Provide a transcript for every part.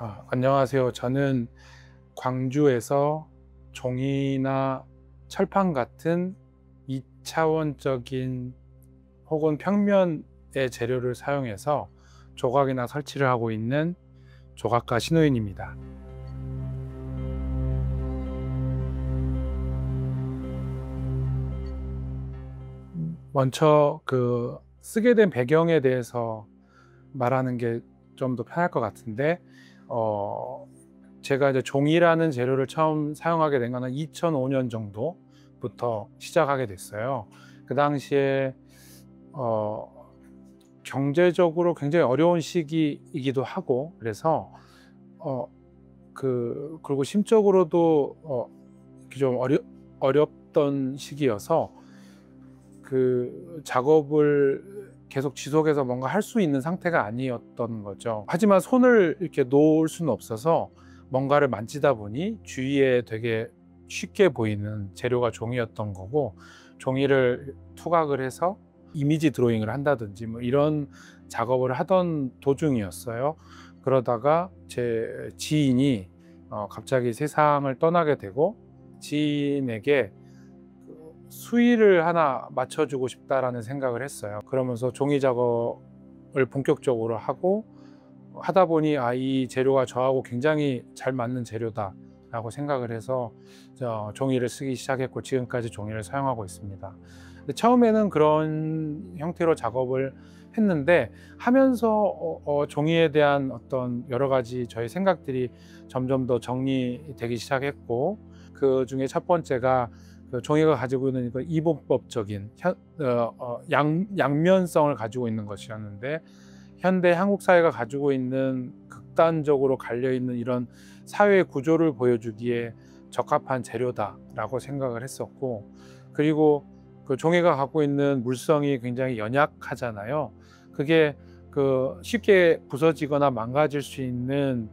안녕하세요. 저는 광주에서 종이나 철판 같은 2차원적인 혹은 평면의 재료를 사용해서 조각이나 설치를 하고 있는 조각가 신우인입니다. 먼저 쓰게 된 배경에 대해서 말하는 게 좀 더 편할 것 같은데, 제가 이제 종이라는 재료를 처음 사용하게 된 거는 2005년 정도부터 시작하게 됐어요. 그 당시에 경제적으로 굉장히 어려운 시기이기도 하고, 그래서 그리고 심적으로도 좀 어렵던 시기여서 그 작업을 계속 지속해서 뭔가 할 수 있는 상태가 아니었던 거죠. 하지만 손을 이렇게 놓을 수는 없어서 뭔가를 만지다 보니 주위에 되게 쉽게 보이는 재료가 종이였던 거고, 종이를 투각을 해서 이미지 드로잉을 한다든지 뭐 이런 작업을 하던 도중이었어요. 그러다가 제 지인이 갑자기 세상을 떠나게 되고, 지인에게 수의를 하나 맞춰주고 싶다라는 생각을 했어요. 그러면서 종이 작업을 본격적으로 하다 보니 이 재료가 저하고 굉장히 잘 맞는 재료다 라고 생각을 해서 종이를 쓰기 시작했고, 지금까지 종이를 사용하고 있습니다. 근데 처음에는 그런 형태로 작업을 했는데, 하면서 종이에 대한 어떤 여러 가지 저의 생각들이 점점 더 정리되기 시작했고, 그 중에 첫 번째가 종이가 가지고 있는 그 이분법적인 양면성을 가지고 있는 것이었는데, 현대 한국 사회가 가지고 있는 극단적으로 갈려 있는 이런 사회 구조를 보여주기에 적합한 재료다라고 생각을 했었고, 그리고 그 종이가 갖고 있는 물성이 굉장히 연약하잖아요. 그게 쉽게 부서지거나 망가질 수 있는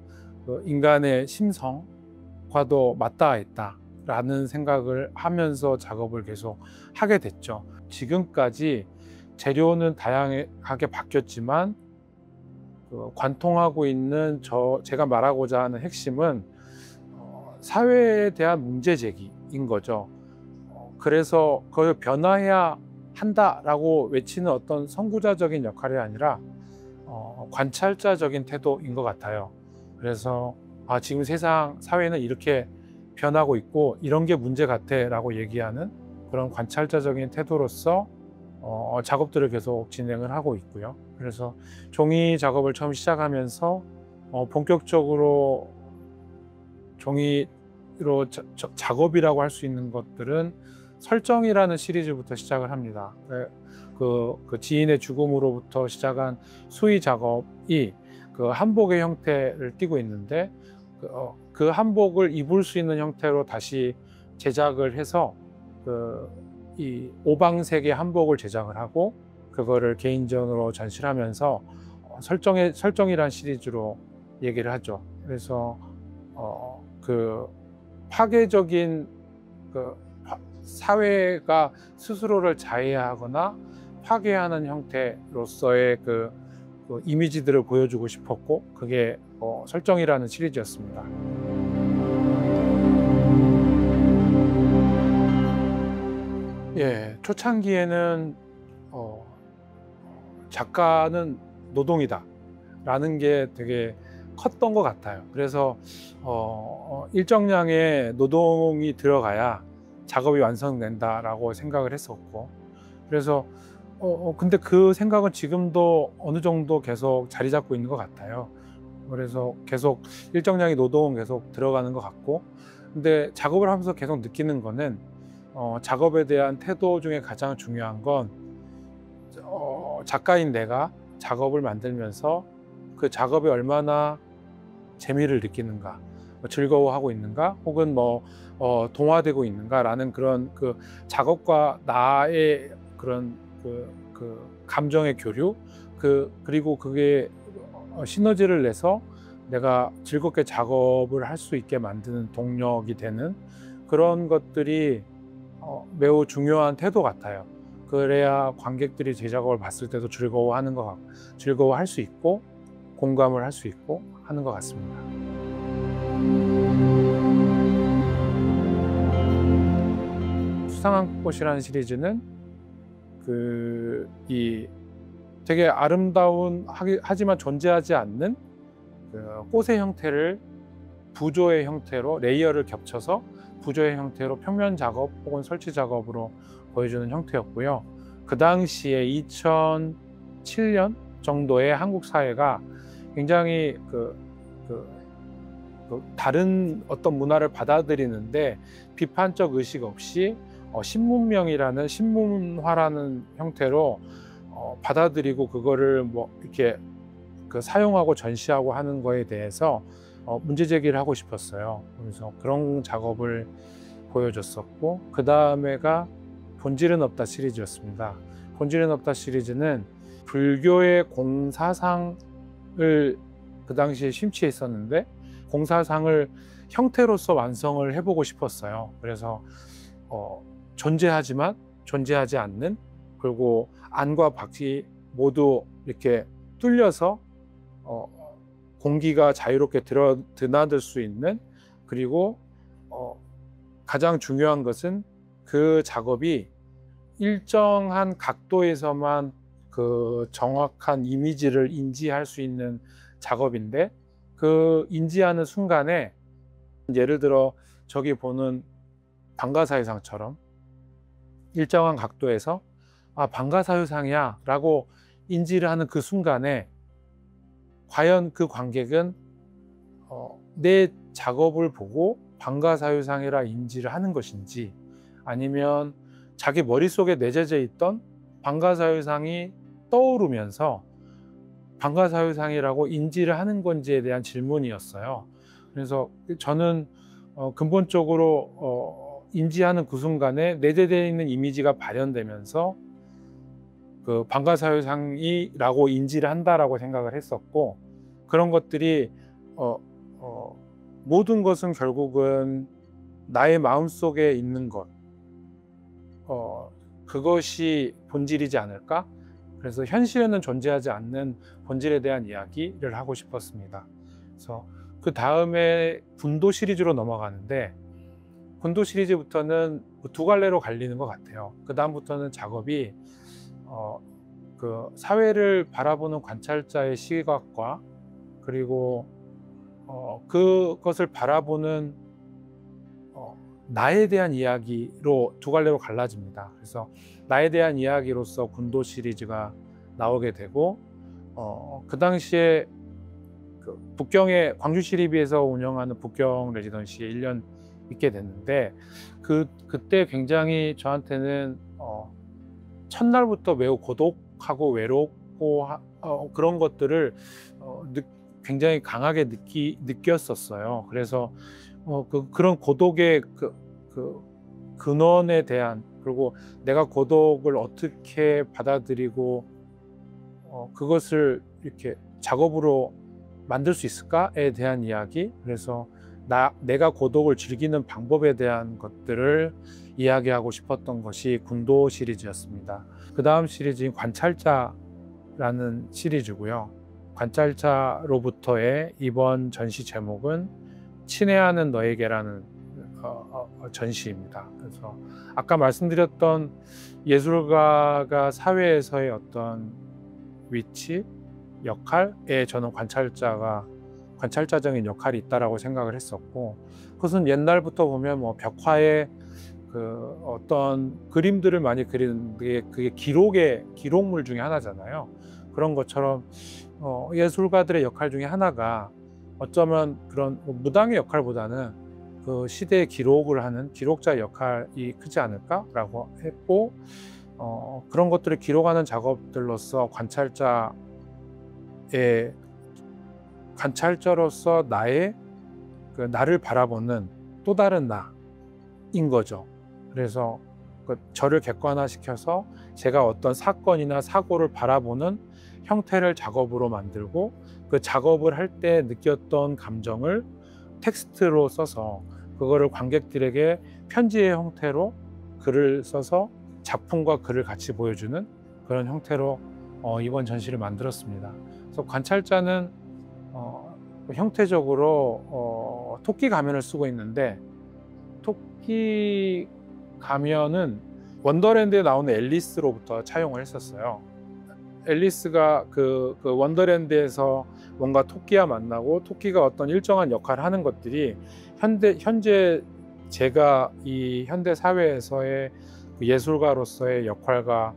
인간의 심성과도 맞닿아 있다라는 생각을 하면서 작업을 계속 하게 됐죠. 지금까지 재료는 다양하게 바뀌었지만 관통하고 있는 제가 말하고자 하는 핵심은 사회에 대한 문제 제기인 거죠. 그래서 그걸 변화해야 한다라고 외치는 어떤 선구자적인 역할이 아니라 관찰자적인 태도인 것 같아요. 그래서 지금 사회는 이렇게 변하고 있고 이런 게 문제 같아라고 얘기하는 그런 관찰자적인 태도로서 작업들을 계속 진행을 하고 있고요. 그래서 종이 작업을 처음 시작하면서 본격적으로 종이로 작업이라고 할 수 있는 것들은 설정이라는 시리즈부터 시작을 합니다. 그 지인의 죽음으로부터 시작한 수의 작업이 그 한복의 형태를 띠고 있는데, 그 한복을 입을 수 있는 형태로 다시 제작을 해서 이 오방색의 한복을 제작을 하고 그거를 개인전으로 전시를 하면서 설정이란 시리즈로 얘기를 하죠. 그래서 그 파괴적인 사회가 스스로를 자해하거나 파괴하는 형태로서의 그 이미지들을 보여주고 싶었고, 그게 설정이라는 시리즈였습니다. 예, 초창기에는 작가는 노동이다 라는 게 되게 컸던 것 같아요. 그래서 일정량의 노동이 들어가야 작업이 완성된다라고 생각을 했었고, 그래서 근데 그 생각은 지금도 어느 정도 계속 자리 잡고 있는 것 같아요. 그래서 계속 일정량의 노동은 계속 들어가는 것 같고, 근데 작업을 하면서 계속 느끼는 거는 작업에 대한 태도 중에 가장 중요한 건 작가인 내가 작업을 만들면서 그 작업에 얼마나 재미를 느끼는가, 즐거워하고 있는가, 혹은 동화되고 있는가라는 그런 작업과 나의 그런 감정의 교류, 그리고 그게 시너지를 내서 내가 즐겁게 작업을 할 수 있게 만드는 동력이 되는 그런 것들이 매우 중요한 태도 같아요. 그래야 관객들이 제 작업을 봤을 때도 즐거워할 수 있고 공감을 할 수 있고 하는 것 같습니다. 수상한 꽃이라는 시리즈는 이 되게 아름다운 하지만 존재하지 않는 그 꽃의 형태를 부조의 형태로 레이어를 겹쳐서 부조의 형태로 평면 작업 혹은 설치 작업으로 보여주는 형태였고요. 그 당시에 2007년 정도의 한국 사회가 굉장히 다른 어떤 문화를 받아들이는데 비판적 의식 없이 신문명이라는 신문화라는 형태로 받아들이고 그거를 뭐 이렇게 사용하고 전시하고 하는 거에 대해서 문제 제기를 하고 싶었어요. 그래서 그런 작업을 보여줬었고, 그 다음에가 본질은 없다 시리즈였습니다. 본질은 없다 시리즈는 불교의 공사상을 그 당시에 심취했었는데 공사상을 형태로서 완성을 해보고 싶었어요. 그래서 존재하지만 존재하지 않는, 그리고 안과 밖이 모두 이렇게 뚫려서 공기가 자유롭게 드나들 수 있는, 그리고 가장 중요한 것은 그 작업이 일정한 각도에서만 그 정확한 이미지를 인지할 수 있는 작업인데, 그 인지하는 순간에 예를 들어 저기 보는 방가사유상처럼 일정한 각도에서 아, 방가사유상이야 라고 인지를 하는 그 순간에 과연 그 관객은 내 작업을 보고 방가사유상이라 인지를 하는 것인지, 아니면 자기 머릿속에 내재져 있던 방가사유상이 떠오르면서 방가사유상이라고 인지를 하는 건지에 대한 질문이었어요. 그래서 저는 근본적으로 인지하는 그 순간에 내재되어 있는 이미지가 발현되면서 그 방가사유상이라고 인지를 한다라고 생각을 했었고, 그런 것들이 모든 것은 결국은 나의 마음속에 있는 것, 그것이 본질이지 않을까? 그래서 현실에는 존재하지 않는 본질에 대한 이야기를 하고 싶었습니다. 그래서 그 다음에 군도 시리즈로 넘어가는데, 군도 시리즈부터는 두 갈래로 갈리는 것 같아요. 그 다음부터는 작업이 그 사회를 바라보는 관찰자의 시각과, 그리고 그것을 바라보는 나에 대한 이야기로 두 갈래로 갈라집니다. 그래서 나에 대한 이야기로서 군도 시리즈가 나오게 되고, 그 당시에 북경의 광주시립에서 운영하는 북경 레지던시에 1년 있게 됐는데, 그때 굉장히 저한테는 첫날부터 매우 고독하고 외롭고 그런 것들을 굉장히 강하게 느꼈었어요. 그래서 그런 고독의 근원에 대한, 그리고 내가 고독을 어떻게 받아들이고 그것을 이렇게 작업으로 만들 수 있을까에 대한 이야기, 그래서 내가 고독을 즐기는 방법에 대한 것들을 이야기하고 싶었던 것이 군도 시리즈였습니다. 그 다음 시리즈인 관찰자라는 시리즈고요. 관찰자로부터의 이번 전시 제목은 친애하는 너에게라는 전시입니다. 그래서 아까 말씀드렸던 예술가가 사회에서의 어떤 위치, 역할에 저는 관찰자적인 역할이 있다라고 생각을 했었고, 그것은 옛날부터 보면 뭐 벽화에 그 어떤 그림들을 많이 그리는 그게 기록물 중에 하나잖아요. 그런 것처럼 예술가들의 역할 중에 하나가 어쩌면 그런 무당의 역할보다는 그 시대의 기록을 하는 기록자의 역할이 크지 않을까라고 했고, 그런 것들을 기록하는 작업들로서 관찰자로서 나를 바라보는 또 다른 나인 거죠. 그래서 저를 객관화시켜서 제가 어떤 사건이나 사고를 바라보는 형태를 작업으로 만들고, 그 작업을 할 때 느꼈던 감정을 텍스트로 써서 그거를 관객들에게 편지의 형태로 글을 써서 작품과 글을 같이 보여주는 그런 형태로 이번 전시를 만들었습니다. 그래서 관찰자는 형태적으로 토끼 가면을 쓰고 있는데, 토끼 가면은 원더랜드에 나오는 앨리스로부터 차용을 했었어요. 앨리스가 그 원더랜드에서 뭔가 토끼와 만나고 토끼가 어떤 일정한 역할을 하는 것들이 현재 제가 이 현대 사회에서의 예술가로서의 역할과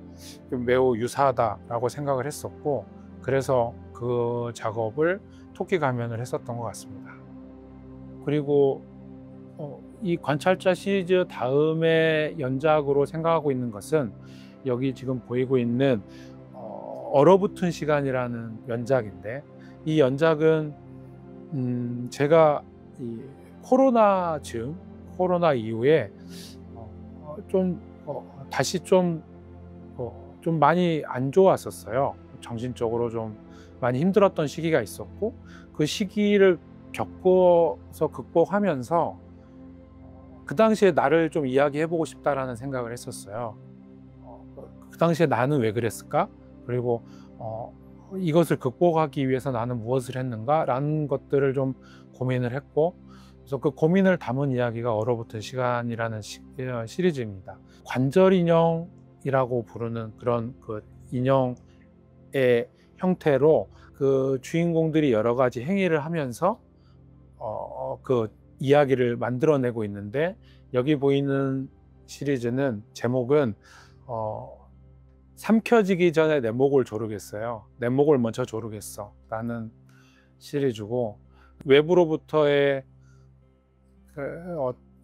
매우 유사하다라고 생각을 했었고, 그래서 그 작업을 토끼 가면을 했었던 것 같습니다. 그리고 이 관찰자 시리즈 다음에 연작으로 생각하고 있는 것은 여기 지금 보이고 있는 얼어붙은 시간이라는 연작인데, 이 연작은 제가 이 코로나 이후에 다시 좀 많이 안 좋았었어요. 정신적으로 좀 많이 힘들었던 시기가 있었고, 그 시기를 겪어서 극복하면서 그 당시에 나를 좀 이야기해보고 싶다라는 생각을 했었어요. 그 당시에 나는 왜 그랬을까? 그리고 이것을 극복하기 위해서 나는 무엇을 했는가? 라는 것들을 좀 고민을 했고, 그래서 그 고민을 담은 이야기가 얼어붙은 시간이라는 시리즈입니다. 관절 인형이라고 부르는 그런 그 인형의 형태로 그 주인공들이 여러 가지 행위를 하면서 그 이야기를 만들어내고 있는데, 여기 보이는 시리즈는 제목은 삼켜지기 전에 내 목을 조르겠어요. 내 목을 먼저 조르겠어 라는 시리즈고, 외부로부터의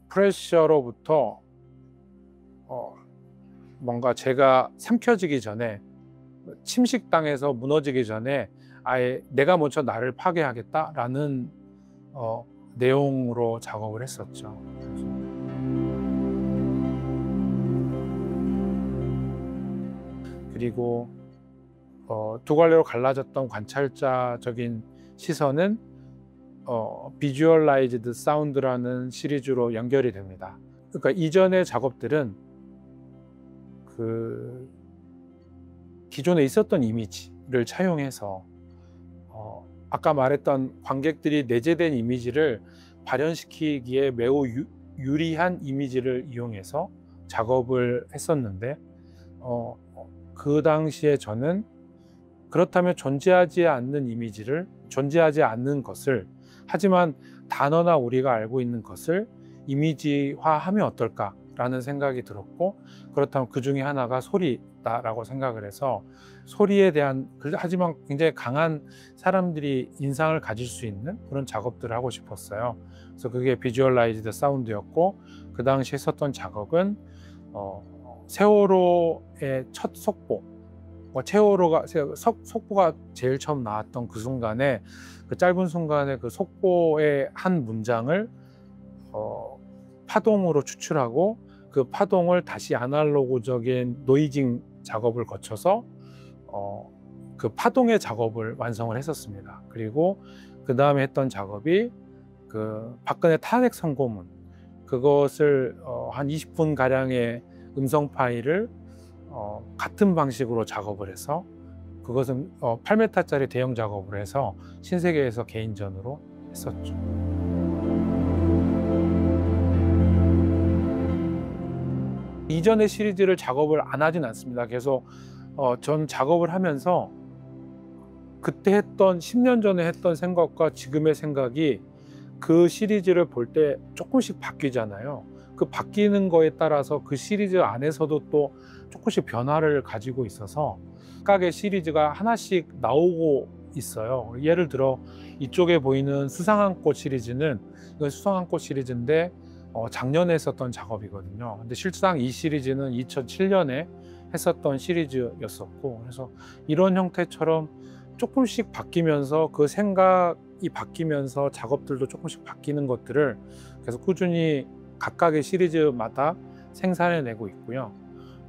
프레셔로부터 뭔가 제가 삼켜지기 전에, 침식당해서 무너지기 전에 아예 내가 먼저 나를 파괴하겠다라는 내용으로 작업을 했었죠. 그리고 두 갈래로 갈라졌던 관찰자적인 시선은 비주얼라이즈드 사운드라는 시리즈로 연결이 됩니다. 그러니까 이전의 작업들은 그 기존에 있었던 이미지를 차용해서 아까 말했던 관객들이 내재된 이미지를 발현시키기에 매우 유리한 이미지를 이용해서 작업을 했었는데, 그 당시에 저는 그렇다면 존재하지 않는 이미지를, 존재하지 않는 것을, 하지만 단어나 우리가 알고 있는 것을 이미지화하면 어떨까라는 생각이 들었고, 그렇다면 그 중에 하나가 소리다라고 생각을 해서 소리에 대한, 하지만 굉장히 강한 사람들이 인상을 가질 수 있는 그런 작업들을 하고 싶었어요. 그래서 그게 비주얼라이즈드 사운드였고, 그 당시 했었던 작업은 세월호의 첫 속보, 속보가 제일 처음 나왔던 그 순간에, 그 짧은 순간에 그 속보의 한 문장을 파동으로 추출하고, 그 파동을 다시 아날로그적인 노이징 작업을 거쳐서 그 파동의 작업을 완성을 했었습니다. 그리고 그 다음에 했던 작업이 그 박근혜 탄핵 선고문, 그것을 한 20분 가량의 음성 파일을 같은 방식으로 작업을 해서, 그것은 8m짜리 대형 작업을 해서 신세계에서 개인전으로 했었죠. 이전의 시리즈를 작업을 안 하진 않습니다. 계속 전 작업을 하면서 그때 했던, 10년 전에 했던 생각과 지금의 생각이 그 시리즈를 볼 때 조금씩 바뀌잖아요. 그 바뀌는 거에 따라서 그 시리즈 안에서도 또 조금씩 변화를 가지고 있어서 각각의 시리즈가 하나씩 나오고 있어요. 예를 들어 이쪽에 보이는 수상한 꽃 시리즈는, 이건 수상한 꽃 시리즈인데 작년에 했었던 작업이거든요. 근데 실상 이 시리즈는 2007년에 했었던 시리즈였었고, 그래서 이런 형태처럼 조금씩 바뀌면서, 그 생각이 바뀌면서 작업들도 조금씩 바뀌는 것들을 계속 꾸준히 각각의 시리즈마다 생산해내고 있고요.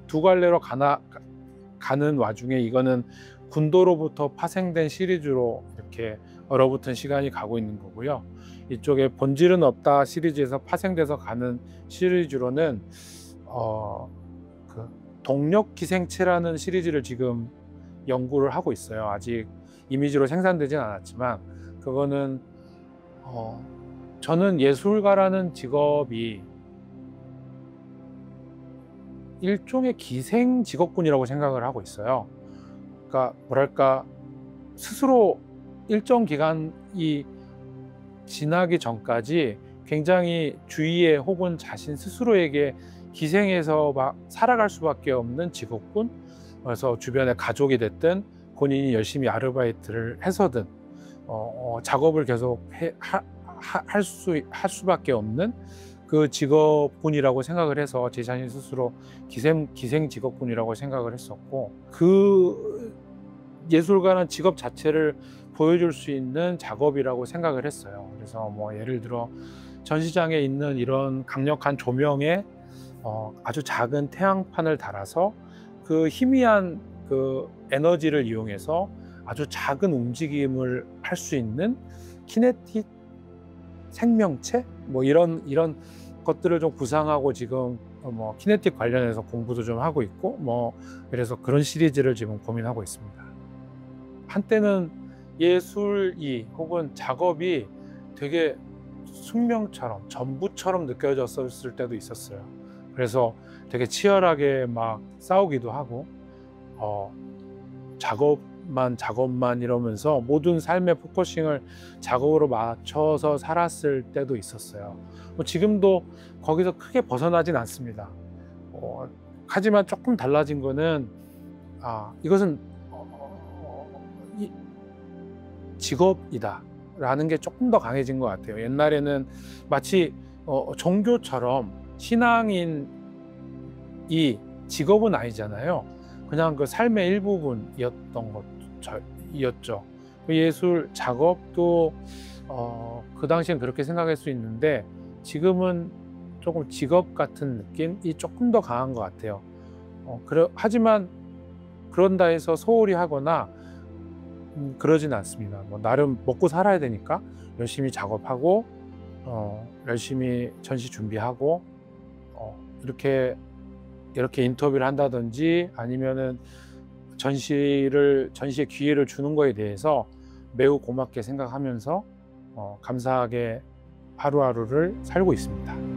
두 갈래로 가는 와중에 이거는 군도로부터 파생된 시리즈로 이렇게 얼어붙은 시간이 가고 있는 거고요. 이쪽에 본질은 없다 시리즈에서 파생돼서 가는 시리즈로는 그 동력 기생체라는 시리즈를 지금 연구를 하고 있어요. 아직 이미지로 생산되진 않았지만, 그거는 어, 저는 예술가라는 직업이 일종의 기생 직업군이라고 생각을 하고 있어요. 그러니까 뭐랄까, 스스로 일정 기간이 지나기 전까지 굉장히 주위에 혹은 자신 스스로에게 기생해서 막 살아갈 수밖에 없는 직업군. 그래서 주변에 가족이 됐든 본인이 열심히 아르바이트를 해서든 작업을 계속 할 수밖에 없는 그 직업군이라고 생각을 해서 제 자신 스스로 기생 직업군이라고 생각을 했었고, 그 예술가는 직업 자체를 보여줄 수 있는 작업이라고 생각을 했어요. 그래서 뭐 예를 들어 전시장에 있는 이런 강력한 조명에 아주 작은 태양판을 달아서 그 희미한 그 에너지를 이용해서 아주 작은 움직임을 할 수 있는 키네틱 생명체 뭐 이런 것들을 좀 구상하고 지금 뭐 키네틱 관련해서 공부도 좀 하고 있고, 뭐 그래서 그런 시리즈를 지금 고민하고 있습니다. 한때는 예술이 혹은 작업이 되게 숙명처럼 전부처럼 느껴졌을 때도 있었어요. 그래서 되게 치열하게 막 싸우기도 하고 작업만 이러면서 모든 삶의 포커싱을 작업으로 맞춰서 살았을 때도 있었어요. 뭐 지금도 거기서 크게 벗어나진 않습니다. 하지만 조금 달라진 거는 이것은 직업이다 라는 게 조금 더 강해진 것 같아요. 옛날에는 마치 종교처럼 신앙인이 직업은 아니잖아요. 그냥 그 삶의 일부분이었던 것이었죠. 예술 작업도 그 당시엔 그렇게 생각할 수 있는데, 지금은 조금 직업 같은 느낌이 조금 더 강한 것 같아요. 하지만 그런다 해서 소홀히 하거나 그러진 않습니다. 뭐 나름 먹고 살아야 되니까 열심히 작업하고 열심히 전시 준비하고 이렇게 인터뷰를 한다든지 아니면은 전시의 기회를 주는 거에 대해서 매우 고맙게 생각하면서 감사하게 하루하루를 살고 있습니다.